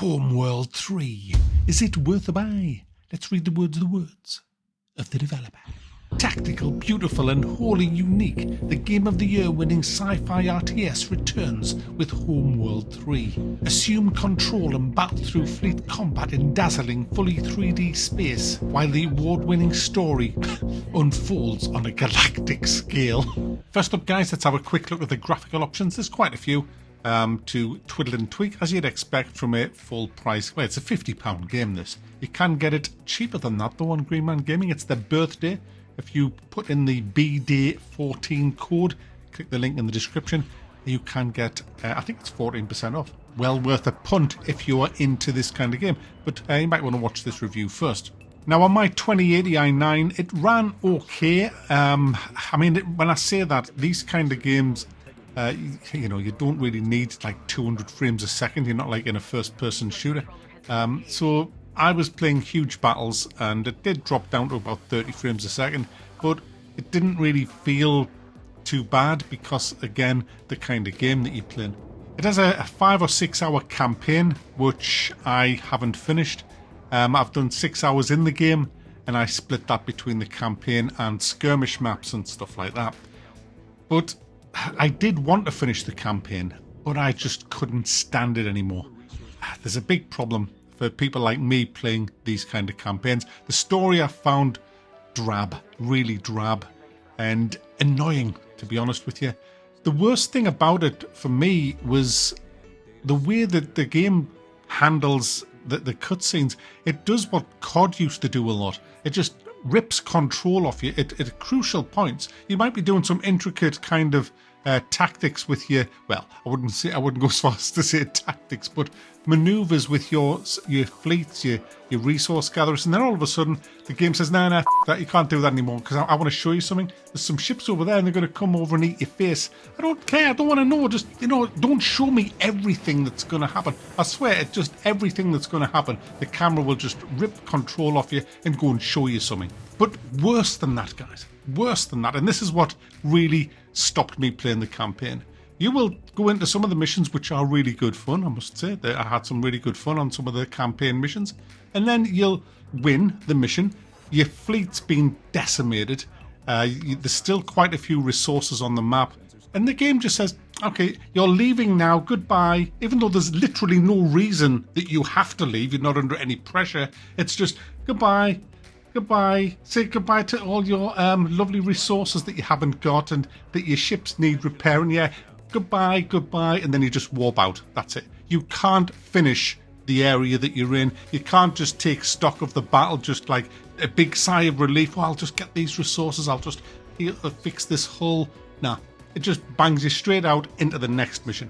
Homeworld 3. Is it worth a buy? Let's read the words of the developer. Tactical, beautiful and wholly unique, the Game of the Year winning sci-fi RTS returns with Homeworld 3. Assume control and battle through fleet combat in dazzling, fully 3D space, while the award-winning story unfolds on a galactic scale. First up, guys, let's have a quick look at the graphical options. There's quite a few to twiddle and tweak, as you'd expect from a full price. Well, it's a £50 game, this. You can get it cheaper than that, though, on Green Man Gaming. It's their birthday. If you put in the BDay14 code, click the link in the description, you can get, I think it's 14% off. Well worth a punt if you are into this kind of game, but you might want to watch this review first. Now, on my 2080 i9, it ran okay. I mean, when I say that, these kind of games, you know, you don't really need like 200 frames a second. You're not like in a first-person shooter. So I was playing huge battles and it did drop down to about 30 frames a second, but it didn't really feel too bad because, again, the kind of game that you're playing. It has a 5 or 6 hour campaign, which I haven't finished. I've done 6 hours in the game and I split that between the campaign and skirmish maps and stuff like that. But I did want to finish the campaign, but I just couldn't stand it anymore. There's a big problem for people like me playing these kind of campaigns. The story I found drab, really drab and annoying, to be honest with you. The worst thing about it for me was the way that the game handles the cutscenes. It does what COD used to do a lot. It just rips control off you at crucial points. You might be doing some intricate kind of tactics with your, well, I wouldn't go as far as to say tactics, but maneuvers with your fleets, your resource gatherers, and then all of a sudden the game says, no, that you can't do that anymore because I want to show you something. There's some ships over there and they're going to come over and eat your face. I don't care. I don't want to know. Just, you know, don't show me everything that's going to happen. I swear, it's just everything that's going to happen. The camera will just rip control off you and go and show you something. But worse than that, guys, worse than that, and this is what really stopped me playing the campaign. You will go into some of the missions, which are really good fun, I must say. I had some really good fun on some of the campaign missions. And then you'll win the mission. Your fleet's been decimated. There's still quite a few resources on the map. And the game just says, okay, you're leaving now, goodbye. Even though there's literally no reason that you have to leave, you're not under any pressure. It's just, goodbye. Goodbye. Say goodbye to all your lovely resources that you haven't got and that your ships need repairing. Yeah, goodbye, goodbye, and then you just warp out. That's it. You can't finish the area that you're in. You can't just take stock of the battle, just like a big sigh of relief. Oh, I'll just get these resources. I'll just fix this hull. Nah, it just bangs you straight out into the next mission.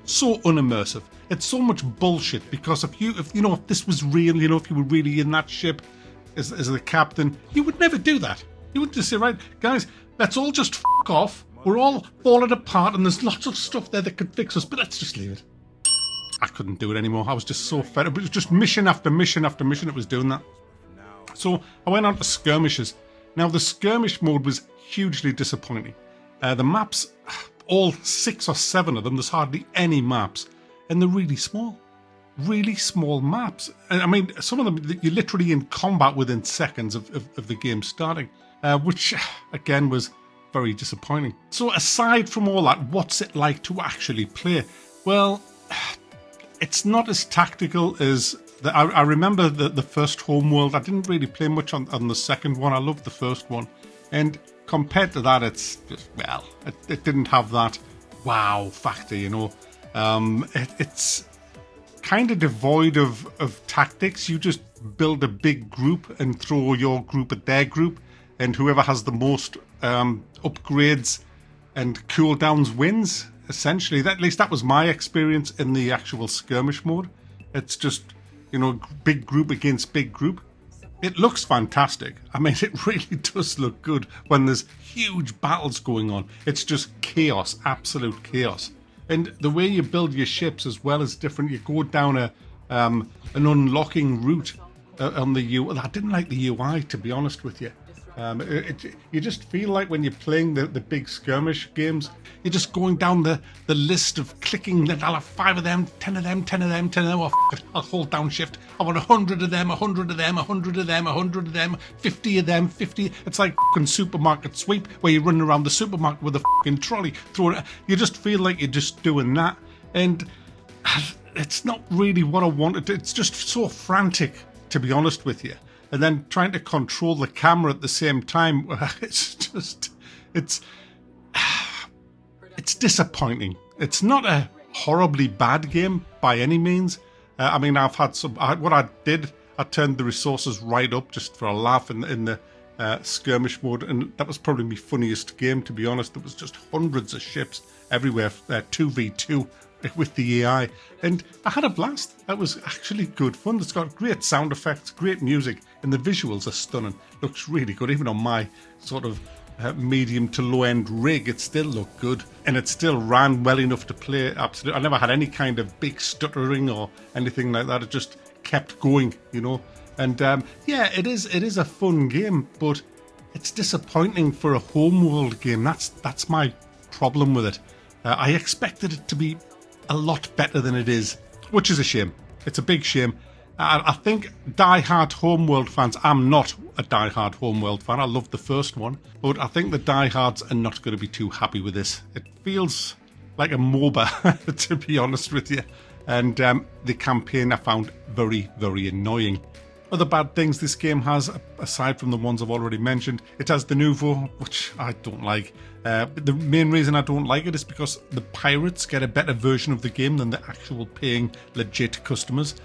So unimmersive. It's so much bullshit because if this was real, you know, if you were really in that ship as the captain, you would never do that. You would just say, right, guys, let's all just fuck off. We're all falling apart and there's lots of stuff there that could fix us, but let's just leave it. I couldn't do it anymore. I was just so fed up. It was just mission after mission after mission it was doing that. So I went on to skirmishes. Now, the skirmish mode was hugely disappointing. The maps, all 6 or 7 of them, there's hardly any maps, and they're really small. Really small maps. I mean, some of them, you're literally in combat within seconds of the game starting, which, again, was very disappointing. So aside from all that, what's it like to actually play? Well, it's not as tactical as... I remember the first Homeworld. I didn't really play much on the second one. I loved the first one. And compared to that, it's just, well, it didn't have that wow factor, you know. It's kind of devoid of tactics. You just build a big group and throw your group at their group, and whoever has the most upgrades and cooldowns wins, essentially. At least that was my experience in the actual skirmish mode. It's just, you know, big group against big group. It looks fantastic. I mean, it really does look good when there's huge battles going on. It's just chaos, absolute chaos. And the way you build your ships as well is different. You go down an unlocking route on the UI. I didn't like the UI, to be honest with you. You just feel like when you're playing the big skirmish games, you're just going down the list of clicking that I'll have 5 of them, 10 of them, 10 of them, 10 of them. Oh, f it, I'll hold down shift. I want 100 of them, 100 of them, 100 of them, 100 of them, 50 of them, 50. It's like fucking supermarket sweep where you're running around the supermarket with a fucking trolley throwing it. You just feel like you're just doing that. And it's not really what I wanted. It's just so frantic, to be honest with you. And then trying to control the camera at the same time, it's disappointing. It's not a horribly bad game by any means. I mean, I've had some. What I did, I turned the resources right up just for a laugh in the skirmish mode, and that was probably my funniest game, to be honest. There was just hundreds of ships everywhere, 2v2 with the AI, and I had a blast. That was actually good fun. It's got great sound effects, great music, and the visuals are stunning. Looks really good, even on my sort of medium to low end rig. It still looked good, and it still ran well enough to play. Absolutely, I never had any kind of big stuttering or anything like that. It just kept going, you know. And yeah, it is a fun game, but it's disappointing for a Homeworld game. That's my problem with it. I expected it to be a lot better than it is, which is a shame. It's a big shame. I think die-hard Homeworld fans, I'm not a die-hard Homeworld fan, I love the first one, but I think the die-hards are not going to be too happy with this. It feels like a MOBA, to be honest with you, and the campaign I found very, very annoying. Other bad things this game has, aside from the ones I've already mentioned, it has the nouveau, which I don't like. The main reason I don't like it is because the pirates get a better version of the game than the actual paying legit customers.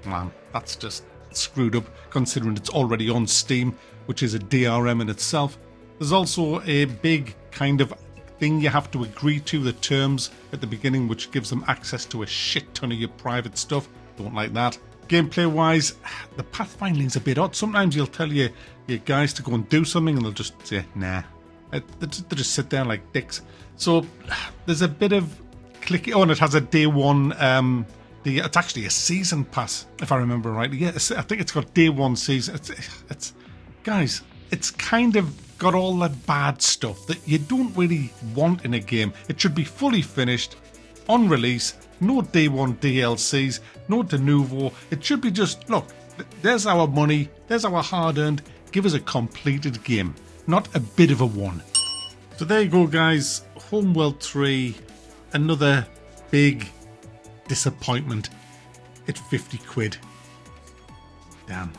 Man, that's just screwed up, considering it's already on Steam, which is a DRM in itself. There's also a big kind of thing you have to agree to, the terms at the beginning, which gives them access to a shit ton of your private stuff. Don't like that. Gameplay wise, the pathfinding's a bit odd. Sometimes you'll tell your guys to go and do something and they'll just say nah. They just sit there like dicks. So there's a bit of clicky. Oh, and it has a day one. It's actually a season pass, if I remember rightly. Yeah, I think it's got day one season. It's guys, it's kind of got all the bad stuff that you don't really want in a game. It should be fully finished on release. No day one DLCs, no de nouveau. It should be just, look, there's our money, there's our hard-earned, give us a completed game, not a bit of a one. So there you go, guys. Homeworld 3, another big disappointment at 50 quid. Damn.